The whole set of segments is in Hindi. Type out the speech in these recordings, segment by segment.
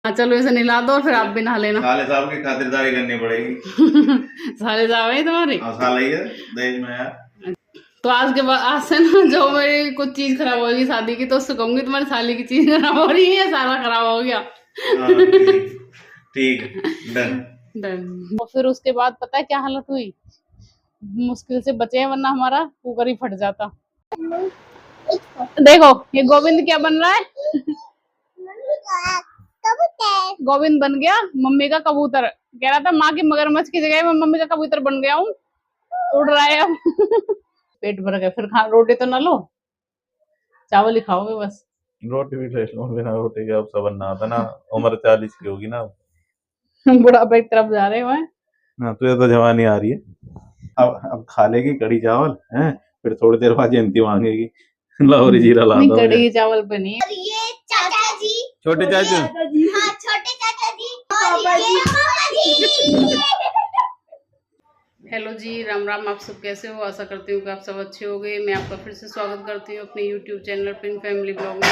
हाँ चलो इसे नहला दो और फिर आप भी नहा लेना। साले साहब की खातिरदारी करनी पड़ेगी। साले साहब है तुम्हारे। साला ही है दहेज में यार। तो आज के बाद आज से ना जो मेरी कुछ चीज खराब होगी शादी की तो उससे कहूंगी तुम्हारी साली की चीज खराब हो रही है, सारा खराब हो गया। ठीक डन डन। और फिर उसके बाद पता है क्या हालत हुई, मुश्किल से बचे हैं वरना हमारा कुकर ही फट जाता। देखो ये गोविंद क्या बन रहा है, गोविंद बन गया मम्मी का कबूतर। कह रहा था माँ की मगरमच्छ की जगह मैं मम्मी का कबूतर बन गया हूँ, उड़ रहा है अब। पेट भर गया, फिर खा रोटी तो ना लो, चावल ही खाओगे बस। रोटी भी टेस्ट लो, बिना रोटी के अब सब ना आता ना। उम्र 40 की होगी ना बुढ़ापे की तरफ जा रहे हो। हाँ तुझे तो जवानी आ रही है। अब खा लेगी कड़ी चावल हैं, फिर थोड़ी देर बाद जयंती मांगेगी लाहौरी जीरा ला नहीं दो। कड़ी चावल पे नहीं। और ये चाचा जी, छोटे चाचू हाँ छोटे चाचा जी, और ये मामा जी। हेलो जी, राम राम। आप सब कैसे हो? आशा करती हूँ कि आप सब अच्छे होंगे। मैं आपका फिर से स्वागत करती हूँ अपने YouTube channel pin family blog में।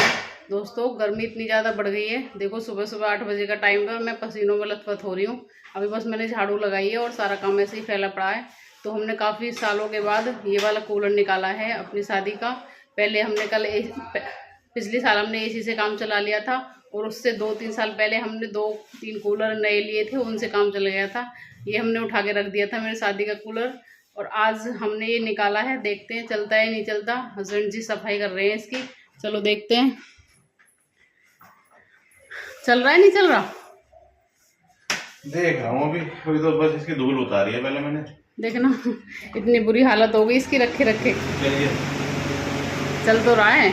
दोस्तों गर्मी इतनी ज़्यादा बढ़ गई है, देखो सुबह सुबह 8 बजे का टाइम है और मैं पसीनों में लथपथ हो रही हूँ। अभी बस मैंने झाड़ू लगाई है और सारा काम ऐसे ही फैला पड़ा है। तो हमने काफ़ी सालों के बाद ये वाला कूलर निकाला है अपनी शादी का। पहले हमने पिछले साल हमने एसी से काम चला लिया था और उससे 2-3 साल पहले हमने 2-3 कूलर नए लिए थे, उनसे काम चल गया था। ये हमने उठा के रख दिया था मेरी शादी का कूलर, और आज हमने ये निकाला है। देखते हैं चलता है नहीं चलता। हस्बैंड जी सफाई कर रहे हैं इसकी, चलो देखते हैं चल रहा है नहीं चल रहा। देख रहा हूँ अभी तो बस इसकी धूल उतारी है पहले मैंने। देखना इतनी बुरी हालत हो गई इसकी रखे रखे। चलिए चल तो रहा है,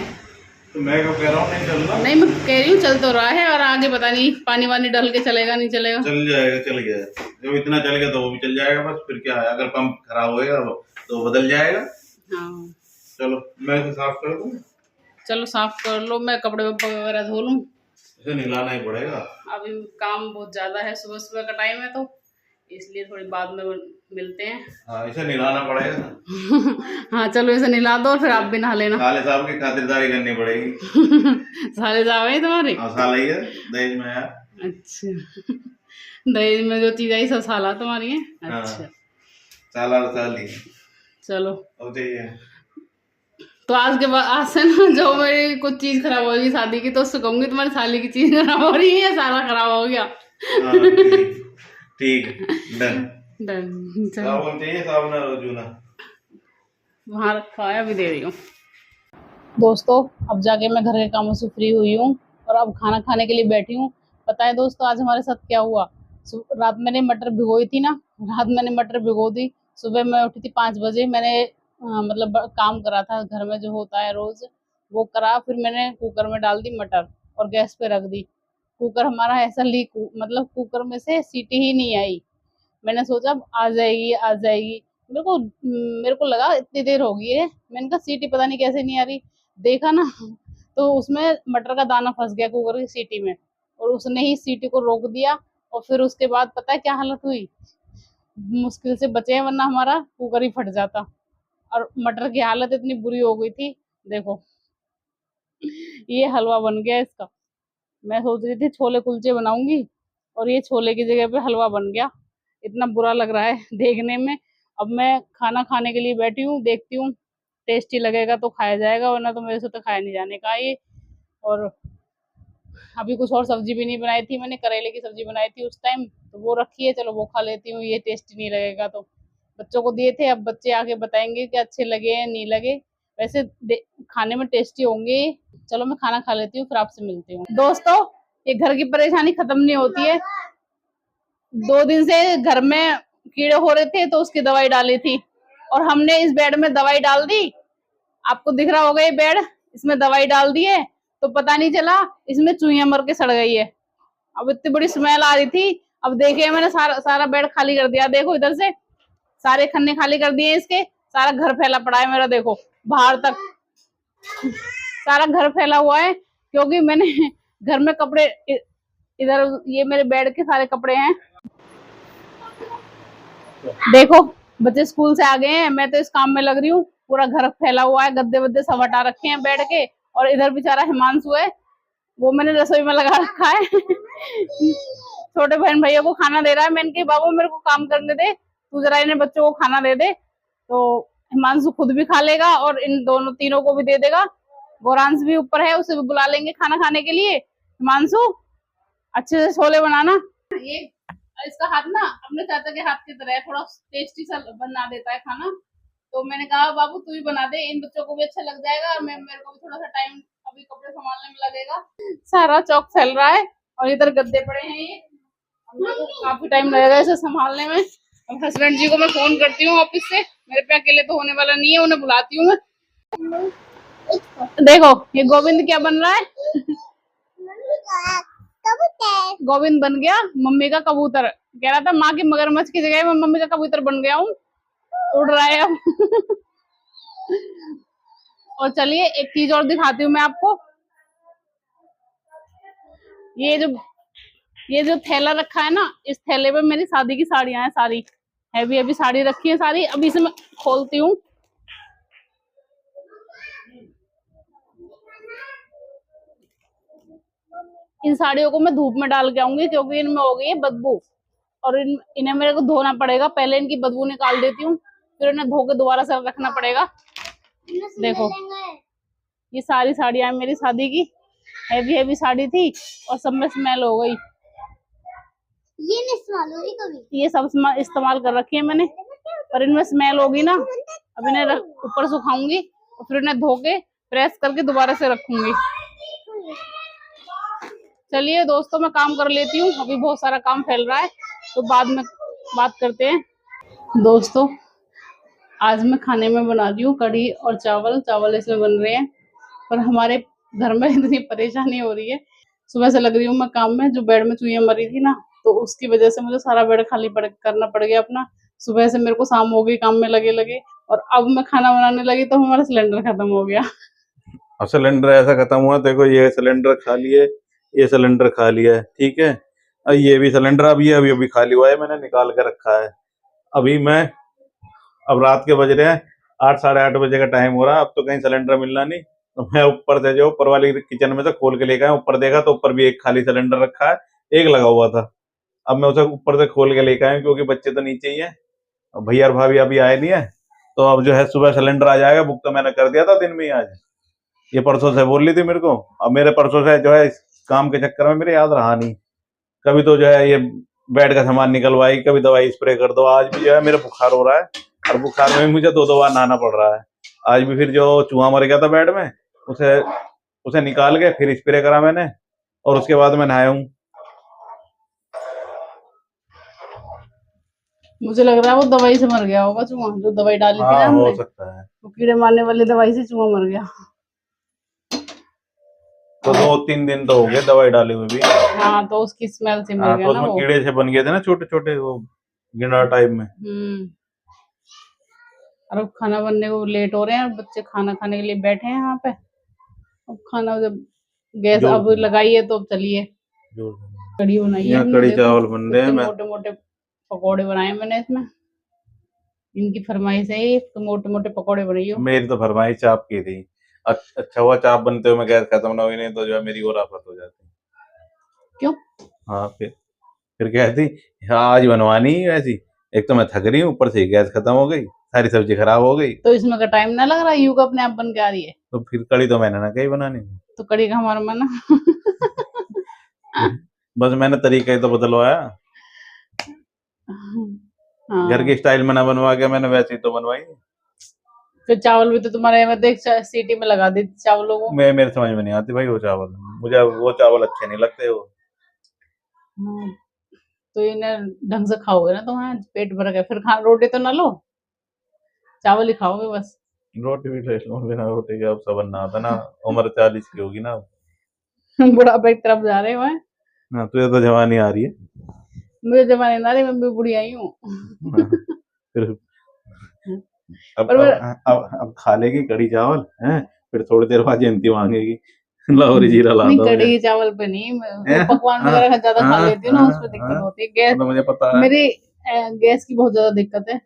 तो मैं क्यों कह रहा हूँ नहीं चल रहा। नहीं मैं कह रही हूँ चल तो रहा है, और आगे पता नहीं पानी वानी डाल के चलेगा नहीं चलेगा। चल जाएगा, चल गया जब इतना चल गया तो वो भी चल जाएगा। बस फिर क्या है, अगर पंप खराब होएगा तो बदल जाएगा। हाँ चलो मैं इसे साफ कर दूँ। चलो साफ कर लो, मैं कपड़े वगैरह धो लूँ। इसे नहलाना ही पड़ेगा। अभी काम बहुत ज्यादा है, सुबह सुबह का टाइम है तो इसलिए थोड़ी बाद में मिलते हैं। हाँ इसे नहलाना पड़ेगा। हाँ चलो इसे नहला दो और फिर आप भी नहा लेना। साले साहब की खातिरदारी करनी पड़ेगी। साले साहब है तुम्हारे। हाँ साला ही है दहेज में यार। अच्छा दहेज में जो चीज आई सब साला तुम्हारी है। अच्छा साला साली। चलो अब चाहिए तो आज के बाद आज से ना जो मेरी कुछ चीज खराब होगी शादी की तो उससे कहूंगी तुम्हारी साली की चीज खराब हो रही है, सारा खराब हो गया। ठीक डन डन। साबुन चाहिए, साबुन और जूना वहां रखा है, अभी दे रही हूँ। दोस्तों अब जाके मैं घर के कामों से फ्री हुई हूँ और अब खाना खाने के लिए बैठी हूँ। पता है दोस्तों आज हमारे साथ क्या हुआ? रात मैंने मटर भिगोई थी ना, रात मैंने मटर भिगो दी। सुबह मैं उठी थी 5 बजे। मैंने मतलब काम करा था घर में जो होता है रोज, वो करा। फिर मैंने कुकर में डाल दी मटर और गैस पे रख दी। कुकर हमारा ऐसा लीक, मतलब कुकर में से सीटी ही नहीं आई। मैंने सोचा अब आ जाएगी आ जाएगी। मेरे को लगा इतनी देर हो गई है, मैंने कहा सीटी पता नहीं कैसे नहीं आ रही। देखा ना तो उसमें मटर का दाना फंस गया कुकर की सीटी में, और उसने ही सीटी को रोक दिया। और फिर उसके बाद पता है क्या हालत हुई, मुश्किल से बचे हैं वरना हमारा कुकर ही फट जाता। और मटर की हालत इतनी बुरी हो गई थी। देखो ये हलवा बन गया इसका। मैं सोच रही थी छोले कुलचे बनाऊंगी और ये छोले की जगह पे हलवा बन गया। इतना बुरा लग रहा है देखने में। अब मैं खाना खाने के लिए बैठी हूँ, देखती हूँ टेस्टी लगेगा तो खाया जाएगा, वरना तो मेरे से तो खाया नहीं जाने का ये। और अभी कुछ और सब्जी भी नहीं बनाई थी मैंने, करेले की सब्जी बनाई थी उस टाइम, तो वो रखी है, चलो वो खा लेती हूँ। ये टेस्टी नहीं लगेगा तो बच्चों को दिए थे, अब बच्चे आके बताएंगे कि अच्छे लगे या नहीं लगे। वैसे खाने में टेस्टी होंगे। चलो मैं खाना खा लेती हूँ फिर आपसे मिलती हूँ। दोस्तों ये घर की परेशानी खत्म नहीं होती है। 2 दिन से घर में कीड़े हो रहे थे तो उसकी दवाई डाली थी, और हमने इस बेड में दवाई डाल दी। आपको दिख रहा होगा ये बेड, इसमें दवाई डाल दी है तो पता नहीं चला इसमें चूहियां मर के सड़ गई है। अब इतनी बड़ी स्मेल आ रही थी। अब देखिए मैंने सारा बेड खाली कर दिया। देखो इधर से सारे खन्ने खाली कर दिए इसके, सारा घर फैला पड़ा है मेरा, देखो बाहर तक सारा घर फैला हुआ है। क्योंकि मैंने घर में कपड़े इधर, ये मेरे बेड के सारे कपड़े हैं। देखो बच्चे स्कूल से आ गए हैं, मैं तो इस काम में लग रही हूँ। पूरा घर फैला हुआ है, गद्दे वद्दे सब हटा रखे हैं बेड के। और इधर बेचारा हिमांशु है, वो मैंने रसोई में लगा रखा है। छोटे बहन भैया को खाना दे रहा है। मैंने कहा बाबू मेरे को काम करने दे, तू जरा इन्हें बच्चों को खाना दे दे। तो हिमांशु खुद भी खा लेगा और इन दोनों तीनों को भी दे देगा। गौरांश भी ऊपर है, उसे भी बुला लेंगे खाना खाने के लिए। हिमांशु अच्छे से छोले बनाना। ये इसका हाथ ना अपने चाचा के हाथ की तरह है, थोड़ा टेस्टी सा बना देता है खाना। तो मैंने कहा बाबू तू ही बना दे, इन बच्चों को भी अच्छा लग जाएगा और मेरे को भी थोड़ा सा टाइम अभी कपड़े संभालने में लगेगा। सारा चौक फैल रहा है और इधर गद्दे पड़े हैं, ये मेरे को काफी टाइम लगेगा इसे संभालने में। अब हस्बैंड जी को मैं फोन करती हूँ ऑफिस से, मेरे पे अकेले तो होने वाला नहीं है, उन्हें बुलाती हूँ मैं। देखो ये गोविंद क्या बन रहा है। कबूतर। गोविंद बन गया मम्मी का कबूतर। कह रहा था माँ की मगरमच्छ की जगह मैं मम्मी का कबूतर बन गया हूँ, उड़ रहा है अब। और चलिए एक चीज और दिखाती हूँ मैं आपको। ये जो थैला रखा है ना, इस थैले में मेरी शादी की साड़ियां हैं, सारी हैवी हैवी साड़ी रखी है सारी। अभी इसे मैं खोलती हूँ। इन साड़ियों को मैं धूप में डाल के आऊंगी क्योंकि इनमें हो गई है बदबू और इन्हें मेरे को धोना पड़ेगा। पहले इनकी बदबू निकाल देती हूँ, फिर इन्हें धो के दोबारा से रखना पड़ेगा। देखो ये सारी साड़ियां मेरी शादी की, हैवी हैवी साड़ी थी और सब में स्मेल हो गई। ये नहीं इस्तेमाल हो रही कभी। ये सब इस्तेमाल कर रखी है मैंने, पर इनमें स्मेल होगी ना। अब इन्हें ऊपर सुखाऊंगी और फिर इन्हें धो के प्रेस करके दोबारा से रखूंगी। चलिए दोस्तों मैं काम कर लेती हूँ, अभी बहुत सारा काम फैल रहा है, तो बाद में बात करते हैं। दोस्तों आज मैं खाने में बना रही हूँ कढ़ी और चावल इसमें बन रहे हैं। पर हमारे घर में इतनी परेशानी हो रही है, सुबह से लग रही हूँ मैं काम में। जो बेड में चूहियां मरी थी ना, तो उसकी वजह से मुझे सारा बेड खाली करना पड़ गया अपना। सुबह से मेरे को शाम हो गई काम में लगे लगे, और अब मैं खाना बनाने लगी तो हमारा सिलेंडर खत्म हो गया। अब सिलेंडर ऐसा खत्म हुआ, देखो ये सिलेंडर खाली है, ये सिलेंडर खाली है, ठीक है। और ये भी सिलेंडर अब ये अभी खाली हुआ है, मैंने निकाल के रखा है। अब रात के बज रहे हैं 8 साढ़े 8 बजे का टाइम हो रहा है। अब तो कहीं सिलेंडर मिलना नहीं, तो मैं ऊपर से जो ऊपर वाली किचन में से खोल के लेकर आया। ऊपर देखा तो ऊपर भी एक खाली सिलेंडर रखा है, एक लगा हुआ था। अब मैं उसे ऊपर से खोल के लेकर आया क्योंकि बच्चे तो नीचे ही हैं, भैया और भाभी अभी आए नहीं है। तो अब जो है सुबह सिलेंडर आ जाएगा। बुक तो मैंने कर दिया था दिन में ही आज, ये परसों से बोल रही थी मेरे को। अब मेरे परसों से जो है इस काम के चक्कर में मेरे याद रहा नहीं। कभी तो जो है ये बेड का सामान निकलवाई, कभी दवाई स्प्रे कर दो। आज भी जो है मेरे बुखार हो रहा है, और बुखार में मुझे 2 बार नहाना पड़ रहा है। आज भी फिर जो चूहा मर गया था बेड में, उसे निकाल के फिर स्प्रे करा मैंने, और उसके बाद मैं नहाया हूँ। मुझे लग रहा है वो दवाई से मर गया होगा चूहा, जो दवाई डाली थी ना हाँ, हमने, हो सकता है। वो कीड़े मारने वाली दवाई से चूहा मर गया। तो 2-3 दिन तो हो गए दवाई डाले हुए भी। हाँ तो उसकी स्मेल से मर हाँ, गया तो ना उसमें वो। कीड़े से बन गए थे ना छोटे छोटे, वो गिना टाइप में। और अब खाना बनने को लेट हो रहे हैं, बच्चे खाना खाने के लिए बैठे हैं यहाँ पे। अब खाना जब गैस अब लगाई है तो अब चलिए कढ़ी बनाई है यहाँ हमने। कढ़ी देखो चावल बन रहे हैं। मोटे मोटे पकौड़े बनाए मैंने इसमें, इनकी फरमाइश है ये, तो मोटे मोटे पकौड़े बनाइयो। मेरी तो फरमाइश चाप की थी। अच्छा हुआ चाप बनते हुए मैं गैस खत्म ना हुई, नहीं तो जो है मेरी और आफत हो जाती। क्यों? हाँ, फिर कहती हाँ आज बनवानी ही ऐसी। एक तो मैं थक रही हूँ, ऊपर से गैस खत्म हो गई, सारी सब्जी खराब हो गई। तो इसमें का टाइम ना लग रहा, यूं का अपने आप बन के आ रही है। तो फिर कड़ी तो मैंने ना कही बनानी। तो कढ़ी का हमारा मन। बस मैंने तरीका ही तो बदलवाया। हाँ। घर के स्टाइल में ना बनवा के मैंने वैसे ही तो बनवाई। फिर चावल भी तो तुम्हारे में देख सीटी में लगा दी चावलों को। मेरे समझ में नहीं आती भाई वो चावल, मुझे वो चावल अच्छे नहीं लगते वो। हाँ, तो इन्हें ढंग से खाओगे ना तो हाँ पेट भर गया, फिर रोटी तो ना लो, चावल ही खाओगे बस। रोटी भी ले लो, बिना रोटी के अब सबर ना आता ना। उम्र 40 की होगी ना। बुढ़ापे की तरफ जा रहे हो हैं। हाँ, तुझे तो जवानी आ रही है। मुझे जमाने ना रही, मैं भी बुढ़ी आई हूँ। हाँ, फिर अब खा लेगी कढ़ी चावल हैं, फिर थोड़ी देर बाद जयंती मांगेगी लाहौरी जीरा ला नहीं दो। कढ़ी चावल पे नहीं, मैं पकवान वगैरह ज्यादा खा लेती हूँ ना, उस पर दिक्कत होती है। गैस तो मुझे पता है। मेरी गैस की बहुत ज्यादा दिक्कत है।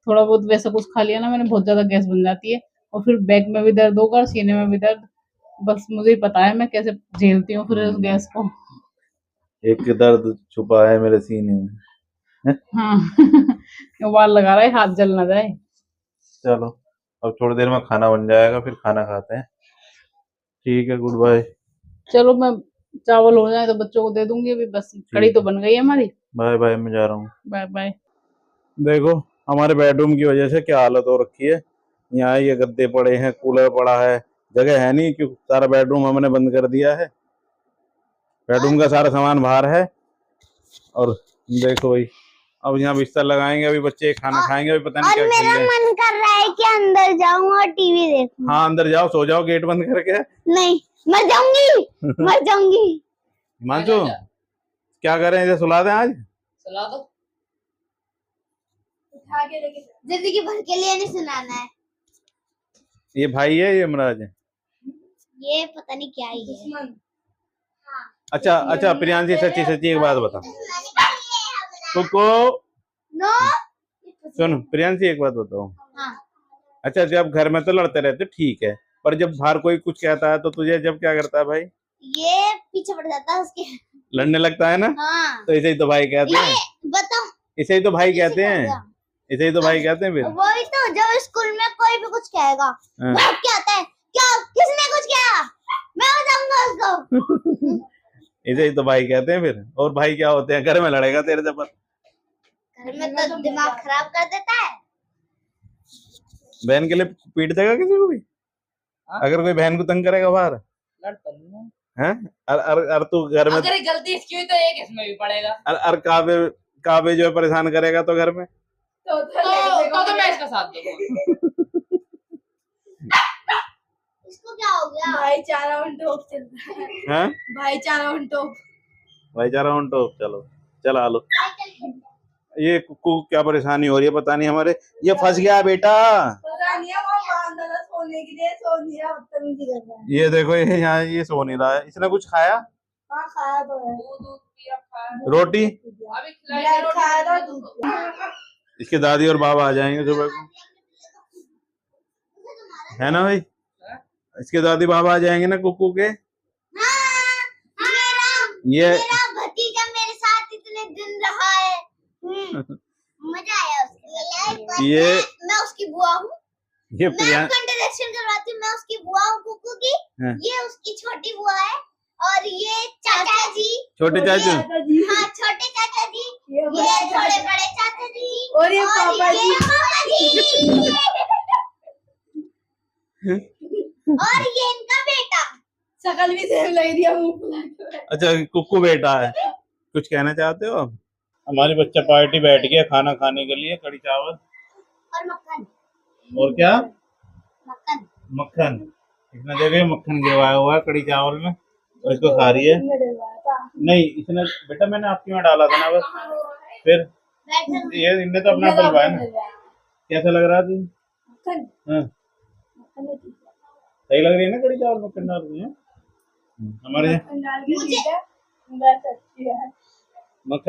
थोड़ा बहुत वैसा कुछ खा लिया ना मैंने, बहुत ज्यादा गैस बन जाती है, और फिर बैक में भी दर्द होगा, सीने में भी दर्द। बस मुझे ही पता है मैं कैसे झेलती हूँ फिर उस गैस को। एक दर्द छुपा है मेरे सीने में। हाँ बाल लगा रहा है, हाथ जल ना जाए। चलो अब थोड़ी देर में खाना बन जाएगा, फिर खाना खाते हैं। ठीक है, गुड बाय। चलो मैं चावल हो जाए तो बच्चों को दे दूंगी अभी, बस कड़ी तो बन गई है हमारी। बाय बाय, मैं जा रहा हूँ। Bye bye. देखो हमारे बेडरूम की वजह से क्या हालत हो रखी है। यहाँ ये गद्दे पड़े हैं, कूलर पड़ा है, जगह है नहीं, क्योंकि सारा बेडरूम हमने बंद कर दिया है। बेडरूम का सारा सामान बाहर है। और देखो भाई, अब यहाँ बिस्तर लगाएंगे, अभी बच्चे खाना खाएंगे, अभी पता नहीं क्या खेल रहे हैं। मन कर रहा है कि अंदर जाऊं और टीवी देखूं। हाँ अंदर जाओ, सो जाओ गेट बंद करके। नहीं, मर जाऊंगी, मर जाऊंगी। हिमांशु क्या करें, इसे सुला दें आज? चला दो। जिंदगी भर के लिए नहीं सुनाना है। ये भाई है, ये यमराज है। ये पता नहीं क्या ही है। अच्छा अच्छा प्रियांशी, सच्ची सच्ची एक बात बता। कुको नो। सुन प्रियांशी, एक बात बताओ। हाँ। अच्छा जब घर में तो लड़ते रहते ठीक है, पर जब बाहर कोई कुछ कहता है तो तुझे जब क्या करता है भाई? ये पीछे पड़ जाता है उसके। लड़ने लगता है ना। हाँ। तो इसे ही तो भाई कहते हैं। बताओ। इसे ही तो भाई कहते हैं। इसे ही तो भाई कहते हैं फिर। वही तो, जब स्कूल में कोई भी कुछ कहेगा वो क्या आता है, क्या किसने कुछ कहा, मैं बताऊंगा उसको। इसे ही तो भाई कहते हैं फिर। और भाई क्या होते हैं? घर में लड़ेगा तेरे से, पर घर में तो दिमाग खराब कर देता है। बहन के लिए पीट देगा किसी को भी? अगर कोई बहन को तंग करेगा बाहर हैं? अर तू घर में अगर गलती इसकी हुई तो एक इसमें भी पड़ेगा। अर काबे काबे जो है परेशान करेगा तो घर में तो मैं इसका साथ दूंगा। इसको क्या हो गया? भाईचारा ऑन टॉप चल रहा है। हैं? भाईचारा ऑन टॉप। भाईचारा ऑन टॉप। चलो चला लो। ये कुकू क्या परेशानी हो रही है पता नहीं हमारे। ये फंस गया बेटा। पता नहीं है वहाँ बांधा था सोने के लिए, सो नहीं रहा, बदतमीजी कर रहा है। ये देखो, ये यहाँ ये सो नहीं रहा है। इसने कुछ खाया? हाँ खाया तो है। रोटी? ब्रेड खाया था, दूध पिया। इसके दादी और बाबा आ जाएंगे सुबह को, है ना भाई? इसके दादी बाबा आ जाएंगे ना कुकू के। ये मेरा भतीजा मेरे साथ इतने दिन रहा है। मजा आया उसके। ये मैं उसकी बुआ हूँ। ये मैं आपको इंट्रोडक्शन करवाती हूँ। मैं उसकी बुआ हूँ कुकू की। हाँ। ये उसकी छोटी बुआ है और ये चाचा जी। छोटे चाचू। हाँ छोटे चाचा जी। ये थोड़े बड़े चाचा जी। और ये पापा जी। पापा जी। और ये इनका बेटा। शकल भी सेम लग रही है, मुंह फुला के। अच्छा कुकू बेटा है। कुछ कहना चाहते हो आप? हमारी बच्चा पार्टी बैठ गया खाना खाने के लिए, कड़ी चावल और मक्खन। और क्या? मक्खन। मक्खन। इसने देखो मक्खन गिरवाया हुआ है कड़ी चावल में और इसको खा रही है। नहीं इसने बेटा, मैंने आपके में डाला था ना बस। फिर ये इनने तो अपना डलवाया ना। कैसा लग रहा है तुझे? हाँ सही लग रही है ना कड़ी चावल मक्खन डाल रही है हमारे। मक्खन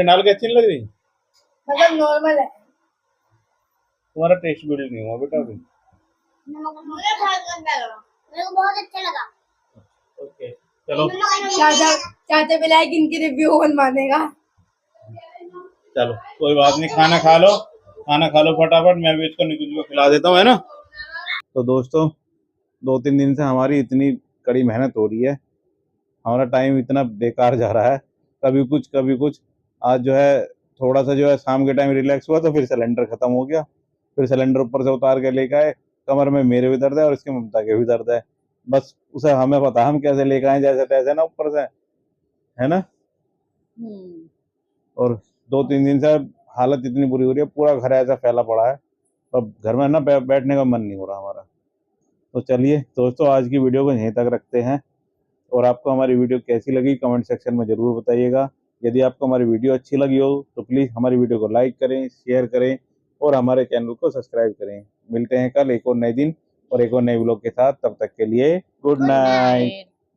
डाल के अच्छी नहीं लग रही? मतलब नॉर्मल है। तुम्हारा टेस्ट बिल्ड नहीं हुआ बेटा अभी। मेरे को बहुत अच्छा लगा। ओके चलो चाचा चाचा बिलाए कि इनकी रिव्यू कौन मानेगा। चलो कोई बात नहीं, खाना खा लो, खाना खा लो फटाफट। मैं भी इसको निकुंज को खिला देता हूँ, है ना? तो दोस्तों 2-3 दिन से हमारी इतनी कड़ी मेहनत हो रही है, हमारा टाइम इतना बेकार जा रहा है, कभी कुछ कभी कुछ। आज जो है थोड़ा सा जो है शाम के टाइम रिलैक्स हुआ तो फिर सिलेंडर खत्म हो गया। फिर सिलेंडर ऊपर से उतार के लेके आए, कमर में मेरे भी दर्द है और इसके ममता के भी दर्द है। बस उसे हमें पता हम कैसे लेके आए, जैसे तैसे ना ऊपर से, है ना? और 2-3 दिन से हालत इतनी बुरी हो रही है, पूरा घर ऐसा फैला पड़ा है, अब घर में ना बैठने का मन नहीं हो रहा हमारा। तो चलिए दोस्तों आज की वीडियो को यहीं तक रखते हैं। और आपको हमारी वीडियो कैसी लगी कमेंट सेक्शन में ज़रूर बताइएगा। यदि आपको हमारी वीडियो अच्छी लगी हो तो प्लीज़ हमारी वीडियो को लाइक करें, शेयर करें और हमारे चैनल को सब्सक्राइब करें। मिलते हैं कल एक और नए दिन और एक और नए व्लॉग के साथ। तब तक के लिए गुड नाइट।